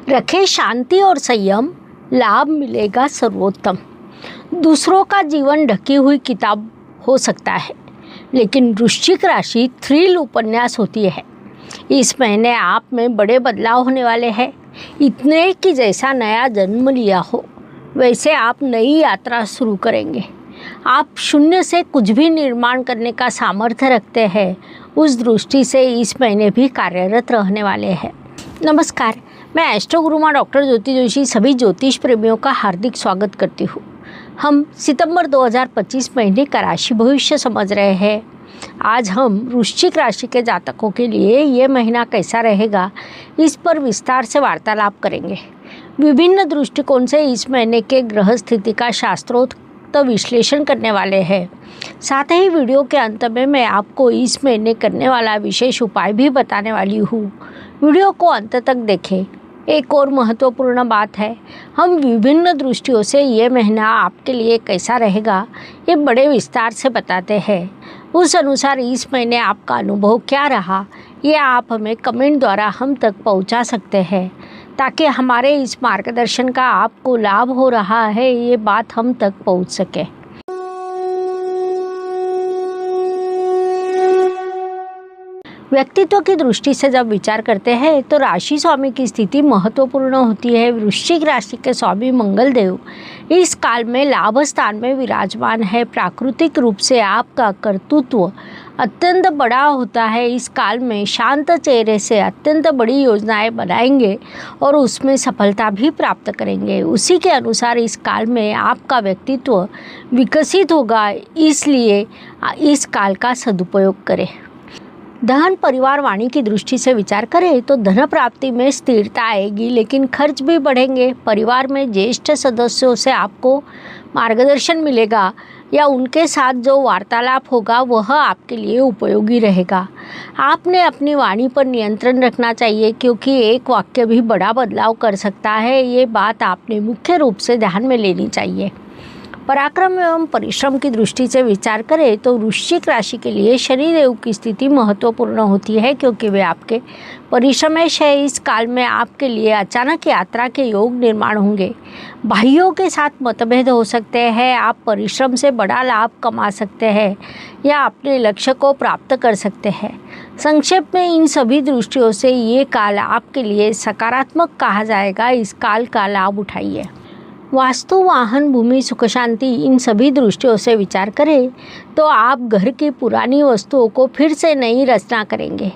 रखे शांति और संयम, लाभ मिलेगा सर्वोत्तम। दूसरों का जीवन ढकी हुई किताब हो सकता है, लेकिन वृश्चिक राशि थ्रिल उपन्यास होती है। इस महीने आप में बड़े बदलाव होने वाले हैं। इतने कि जैसा नया जन्म लिया हो वैसे आप नई यात्रा शुरू करेंगे। आप शून्य से कुछ भी निर्माण करने का सामर्थ्य रखते हैं। उस दृष्टि से इस महीने भी कार्यरत रहने वाले हैं। नमस्कार, मैं एस्ट्रो गुरु माँ डॉक्टर ज्योति जोशी सभी ज्योतिष प्रेमियों का हार्दिक स्वागत करती हूँ। हम सितंबर 2025 महीने का राशि भविष्य समझ रहे हैं। आज हम वृश्चिक राशि के जातकों के लिए ये महीना कैसा रहेगा, इस पर विस्तार से वार्तालाप करेंगे। विभिन्न दृष्टिकोण से इस महीने के ग्रह स्थिति का शास्त्रोक्त विश्लेषण करने वाले हैं। साथ ही वीडियो के अंत में मैं आपको इस महीने करने वाला विशेष उपाय भी बताने वाली हूँ। वीडियो को अंत तक देखें। एक और महत्वपूर्ण बात है, हम विभिन्न दृष्टियों से ये महीना आपके लिए कैसा रहेगा ये बड़े विस्तार से बताते हैं। उस अनुसार इस महीने आपका अनुभव क्या रहा, ये आप हमें कमेंट द्वारा हम तक पहुंचा सकते हैं, ताकि हमारे इस मार्गदर्शन का आपको लाभ हो रहा है ये बात हम तक पहुंच सके। व्यक्तित्व की दृष्टि से जब विचार करते हैं तो राशि स्वामी की स्थिति महत्वपूर्ण होती है। वृश्चिक राशि के स्वामी मंगल देव इस काल में लाभ स्थान में विराजमान है। प्राकृतिक रूप से आपका कर्तृत्व अत्यंत बड़ा होता है। इस काल में शांत चेहरे से अत्यंत बड़ी योजनाएं बनाएंगे और उसमें सफलता भी प्राप्त करेंगे। उसी के अनुसार इस काल में आपका व्यक्तित्व विकसित होगा, इसलिए इस काल का सदुपयोग करें। धन परिवार वाणी की दृष्टि से विचार करें तो धन प्राप्ति में स्थिरता आएगी, लेकिन खर्च भी बढ़ेंगे। परिवार में ज्येष्ठ सदस्यों से आपको मार्गदर्शन मिलेगा या उनके साथ जो वार्तालाप होगा वह आपके लिए उपयोगी रहेगा। आपने अपनी वाणी पर नियंत्रण रखना चाहिए, क्योंकि एक वाक्य भी बड़ा बदलाव कर सकता है। ये बात आपने मुख्य रूप से ध्यान में लेनी चाहिए। पराक्रम एवं परिश्रम की दृष्टि से विचार करें तो वृश्चिक राशि के लिए शनिदेव की स्थिति महत्वपूर्ण होती है, क्योंकि वे आपके परिश्रमेश है। इस काल में आपके लिए अचानक यात्रा के योग निर्माण होंगे। भाइयों के साथ मतभेद हो सकते हैं। आप परिश्रम से बड़ा लाभ कमा सकते हैं या अपने लक्ष्य को प्राप्त कर सकते हैं। संक्षेप में इन सभी दृष्टियों से ये काल आपके लिए सकारात्मक कहा जाएगा। इस काल का लाभ उठाइए। वास्तु, वाहन, भूमि, सुख शांति, इन सभी दृष्टियों से विचार करें तो आप घर की पुरानी वस्तुओं को फिर से नई रचना करेंगे।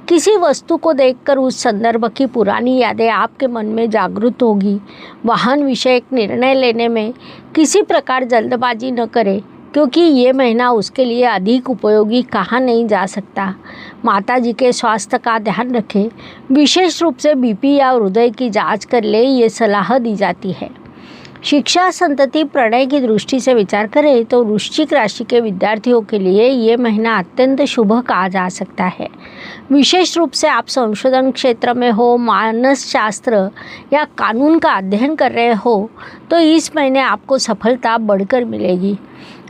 किसी वस्तु को देखकर उस संदर्भ की पुरानी यादें आपके मन में जागृत होगी। वाहन विषयक निर्णय लेने में किसी प्रकार जल्दबाजी न करें, क्योंकि ये महीना उसके लिए अधिक उपयोगी कहा नहीं जा सकता। माता जी के स्वास्थ्य का ध्यान रखें। विशेष रूप से बीपी या हृदय की जांच कर ले, ये सलाह दी जाती है। शिक्षा, संतति, प्रणय की दृष्टि से विचार करें तो वृश्चिक राशि के विद्यार्थियों के लिए ये महीना अत्यंत शुभ कहा जा सकता है। विशेष रूप से आप संशोधन क्षेत्र में हो, मानस शास्त्र या कानून का अध्ययन कर रहे हो तो इस महीने आपको सफलता बढ़कर मिलेगी।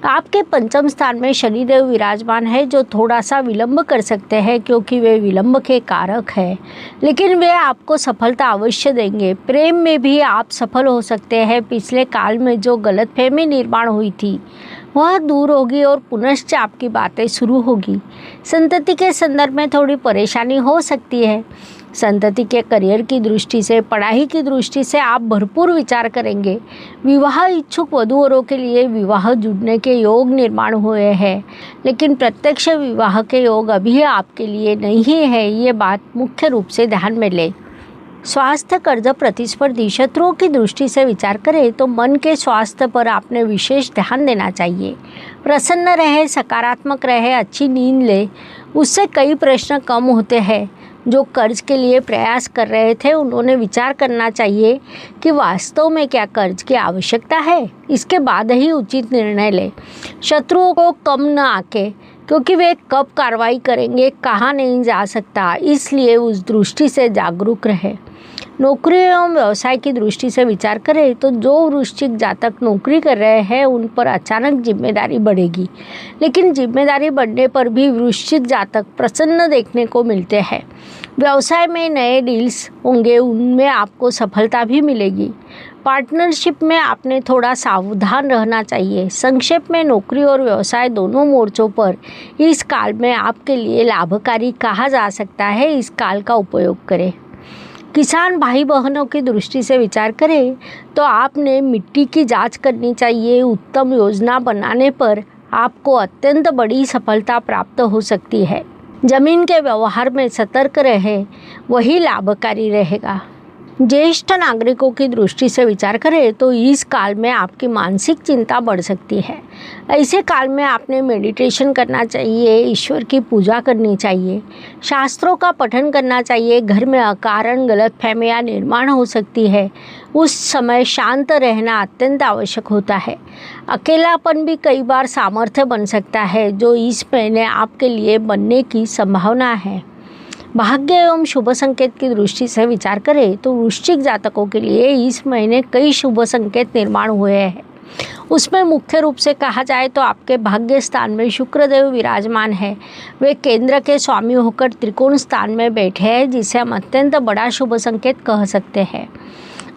आपके पंचम स्थान में शनिदेव विराजमान है, जो थोड़ा सा विलंब कर सकते हैं, क्योंकि वे विलंब के कारक हैं, लेकिन वे आपको सफलता अवश्य देंगे। प्रेम में भी आप सफल हो सकते हैं। पिछले काल में जो गलतफहमी निर्माण हुई थी वह दूर होगी और पुनश्च आपकी बातें शुरू होगी। संतति के संदर्भ में थोड़ी परेशानी हो सकती है। संतति के करियर की दृष्टि से, पढ़ाई की दृष्टि से आप भरपूर विचार करेंगे। विवाह इच्छुक वधूवरों के लिए विवाह जुड़ने के योग निर्माण हुए हैं, लेकिन प्रत्यक्ष विवाह के योग अभी आपके लिए नहीं है। ये बात मुख्य रूप से ध्यान में लें। स्वास्थ्य, कर्ज, प्रतिस्पर्धी, शत्रुओं की दृष्टि से विचार करें तो मन के स्वास्थ्य पर आपने विशेष ध्यान देना चाहिए। प्रसन्न रहे, सकारात्मक रहे, अच्छी नींद ले, उससे कई प्रश्न कम होते हैं। जो कर्ज के लिए प्रयास कर रहे थे उन्होंने विचार करना चाहिए कि वास्तव में क्या कर्ज की आवश्यकता है। इसके बाद ही उचित निर्णय लें। शत्रुओं को कम न आके, क्योंकि वे कब कार्रवाई करेंगे कहा नहीं जा सकता, इसलिए उस दृष्टि से जागरूक रहे। नौकरी एवं व्यवसाय की दृष्टि से विचार करें तो जो वृश्चिक जातक नौकरी कर रहे हैं उन पर अचानक जिम्मेदारी बढ़ेगी, लेकिन जिम्मेदारी बढ़ने पर भी वृश्चिक जातक प्रसन्न देखने को मिलते हैं। व्यवसाय में नए डील्स होंगे, उनमें आपको सफलता भी मिलेगी। पार्टनरशिप में आपने थोड़ा सावधान रहना चाहिए। संक्षेप में नौकरी और व्यवसाय दोनों मोर्चों पर इस काल में आपके लिए लाभकारी कहा जा सकता है। इस काल का उपयोग करें। किसान भाई बहनों की दृष्टि से विचार करें तो आपने मिट्टी की जांच करनी चाहिए। उत्तम योजना बनाने पर आपको अत्यंत बड़ी सफलता प्राप्त हो सकती है। जमीन के व्यवहार में सतर्क रहें, वही लाभकारी रहेगा। ज्येष्ठ नागरिकों की दृष्टि से विचार करें तो इस काल में आपकी मानसिक चिंता बढ़ सकती है। ऐसे काल में आपने मेडिटेशन करना चाहिए, ईश्वर की पूजा करनी चाहिए, शास्त्रों का पठन करना चाहिए। घर में अकारण गलतफहमियां निर्माण हो सकती है। उस समय शांत रहना अत्यंत आवश्यक होता है। अकेलापन भी कई बार सामर्थ्य बन सकता है, जो इस महीने आपके लिए बनने की संभावना है। भाग्य एवं शुभ संकेत की दृष्टि से विचार करें तो वृश्चिक जातकों के लिए इस महीने कई शुभ संकेत निर्माण हुए हैं। उसमें मुख्य रूप से कहा जाए तो आपके भाग्य स्थान में शुक्रदेव विराजमान है। वे केंद्र के स्वामी होकर त्रिकोण स्थान में बैठे हैं, जिसे हम अत्यंत बड़ा शुभ संकेत कह सकते हैं।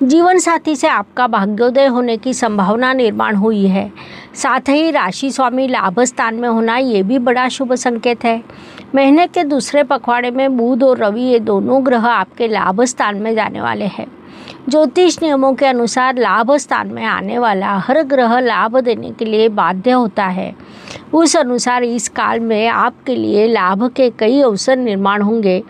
जीवन साथी से आपका भाग्योदय होने की संभावना निर्माण हुई है। साथ ही राशि स्वामी लाभ स्थान में होना ये भी बड़ा शुभ संकेत है। महीने के दूसरे पखवाड़े में बुध और रवि ये दोनों ग्रह आपके लाभ स्थान में जाने वाले हैं। ज्योतिष नियमों के अनुसार लाभ स्थान में आने वाला हर ग्रह लाभ देने के लिए बाध्य होता है। उस अनुसार इस काल में आपके लिए लाभ के कई अवसर निर्माण होंगे।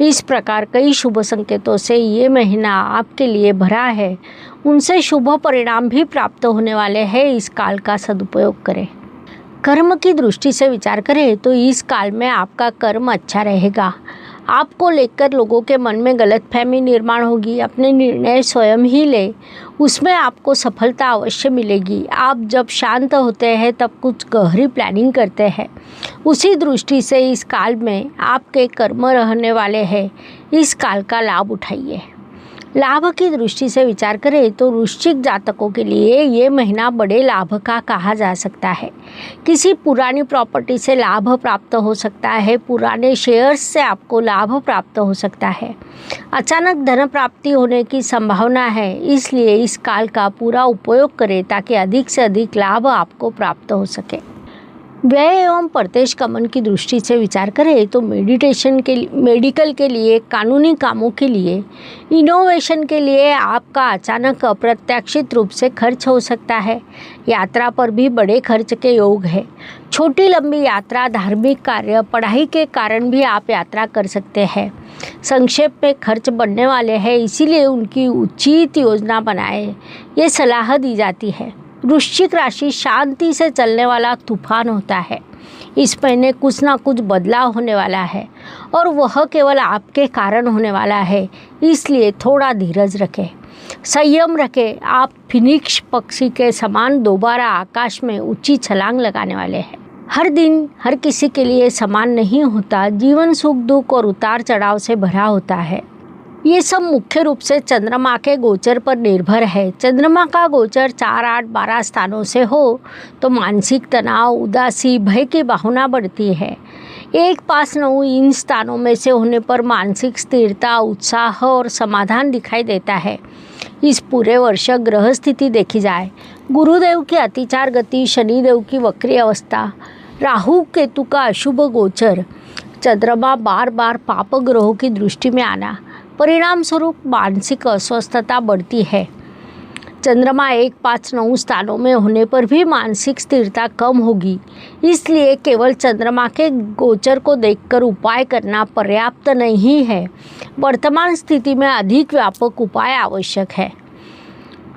इस प्रकार कई शुभ संकेतों से ये महीना आपके लिए भरा है। उनसे शुभ परिणाम भी प्राप्त होने वाले हैं। इस काल का सदुपयोग करें। कर्म की दृष्टि से विचार करें तो इस काल में आपका कर्म अच्छा रहेगा। आपको लेकर लोगों के मन में गलतफहमी निर्माण होगी। अपने निर्णय स्वयं ही लें, उसमें आपको सफलता अवश्य मिलेगी। आप जब शांत होते हैं तब कुछ गहरी प्लानिंग करते हैं। उसी दृष्टि से इस काल में आपके कर्म रहने वाले हैं। इस काल का लाभ उठाइए। लाभ की दृष्टि से विचार करें तो वृश्चिक जातकों के लिए ये महीना बड़े लाभ का कहा जा सकता है। किसी पुरानी प्रॉपर्टी से लाभ प्राप्त हो सकता है। पुराने शेयर्स से आपको लाभ प्राप्त हो सकता है। अचानक धन प्राप्ति होने की संभावना है, इसलिए इस काल का पूरा उपयोग करें ताकि अधिक से अधिक लाभ आपको प्राप्त हो सके। व्यय एवं प्रत्यक्ष गमन की दृष्टि से विचार करें तो मेडिकल के लिए, कानूनी कामों के लिए, इनोवेशन के लिए आपका अचानक अप्रत्याशित रूप से खर्च हो सकता है। यात्रा पर भी बड़े खर्च के योग है। छोटी लंबी यात्रा, धार्मिक कार्य, पढ़ाई के कारण भी आप यात्रा कर सकते हैं। संक्षेप में खर्च बढ़ने वाले हैं, इसीलिए उनकी उचित योजना बनाएं, ये सलाह दी जाती है। वृश्चिक राशि शांति से चलने वाला तूफान होता है। इस महीने कुछ ना कुछ बदलाव होने वाला है और वह केवल आपके कारण होने वाला है, इसलिए थोड़ा धीरज रखें, संयम रखें। आप फिनिक्स पक्षी के समान दोबारा आकाश में ऊंची छलांग लगाने वाले हैं। हर दिन हर किसी के लिए समान नहीं होता। जीवन सुख दुख और उतार चढ़ाव से भरा होता है। ये सब मुख्य रूप से चंद्रमा के गोचर पर निर्भर है। चंद्रमा का गोचर 4, 8, 12 स्थानों से हो तो मानसिक तनाव, उदासी, भय की भावना बढ़ती है। 1, 5, 9 इन स्थानों में से होने पर मानसिक स्थिरता, उत्साह और समाधान दिखाई देता है। इस पूरे वर्ष ग्रह स्थिति देखी जाए, गुरुदेव की अतिचार गति, शनिदेव की वक्री अवस्था, राहु केतु का अशुभ गोचर, चंद्रमा बार बार पाप ग्रहों की दृष्टि में आना, परिणाम स्वरूप मानसिक अस्वस्थता बढ़ती है। चंद्रमा 1, 5, 9 स्थानों में होने पर भी मानसिक स्थिरता कम होगी। इसलिए केवल चंद्रमा के गोचर को देखकर उपाय करना पर्याप्त नहीं है। वर्तमान स्थिति में अधिक व्यापक उपाय आवश्यक है।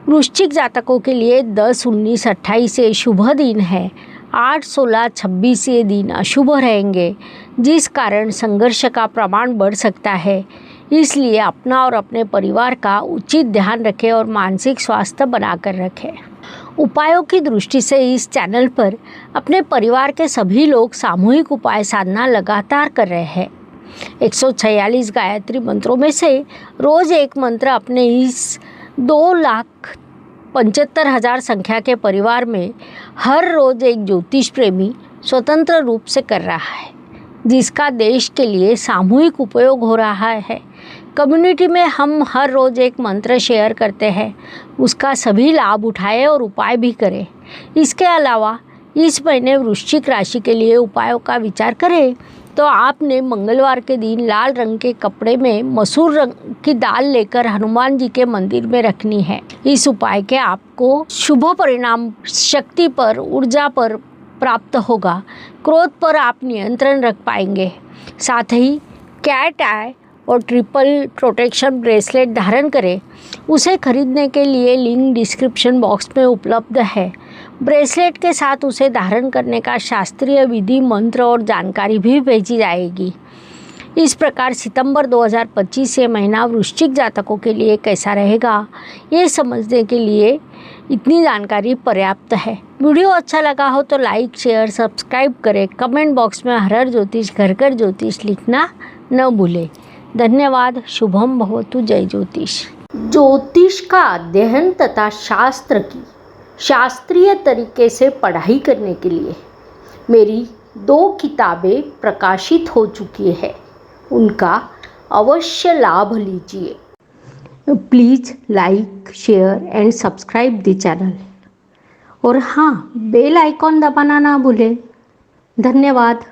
वृश्चिक जातकों के लिए 10, 19, 28 ये शुभ दिन है। 8, 16, 26 ये दिन अशुभ रहेंगे, जिस कारण संघर्ष का प्रमाण बढ़ सकता है। इसलिए अपना और अपने परिवार का उचित ध्यान रखें और मानसिक स्वास्थ्य बनाकर रखें। उपायों की दृष्टि से इस चैनल पर अपने परिवार के सभी लोग सामूहिक उपाय साधना लगातार कर रहे हैं। 146 गायत्री मंत्रों में से रोज़ एक मंत्र अपने इस 2,75,000 संख्या के परिवार में हर रोज़ एक ज्योतिष प्रेमी स्वतंत्र रूप से कर रहा है, जिसका देश के लिए सामूहिक उपयोग हो रहा है। कम्युनिटी में हम हर रोज़ एक मंत्र शेयर करते हैं, उसका सभी लाभ उठाएं और उपाय भी करें। इसके अलावा इस महीने वृश्चिक राशि के लिए उपायों का विचार करें तो आपने मंगलवार के दिन लाल रंग के कपड़े में मसूर रंग की दाल लेकर हनुमान जी के मंदिर में रखनी है। इस उपाय के आपको शुभ परिणाम शक्ति पर, ऊर्जा पर प्राप्त होगा। क्रोध पर आप नियंत्रण रख पाएंगे। साथ ही कैट आई और ट्रिपल प्रोटेक्शन ब्रेसलेट धारण करें। उसे खरीदने के लिए लिंक डिस्क्रिप्शन बॉक्स में उपलब्ध है। ब्रेसलेट के साथ उसे धारण करने का शास्त्रीय विधि, मंत्र और जानकारी भी भेजी जाएगी। इस प्रकार सितंबर 2025 से महीना वृश्चिक जातकों के लिए कैसा रहेगा, ये समझने के लिए इतनी जानकारी पर्याप्त है। वीडियो अच्छा लगा हो तो लाइक, शेयर, सब्सक्राइब करें। कमेंट बॉक्स में हर हर ज्योतिष, घर घर ज्योतिष लिखना न भूलें। धन्यवाद। शुभम भवतु। जय ज्योतिष। ज्योतिष का अध्ययन तथा शास्त्र की शास्त्रीय तरीके से पढ़ाई करने के लिए मेरी 2 किताबें प्रकाशित हो चुकी है, उनका अवश्य लाभ लीजिए। Please like, share and subscribe the channel. और हाँ, बेल आइकॉन दबाना ना भूलें। धन्यवाद।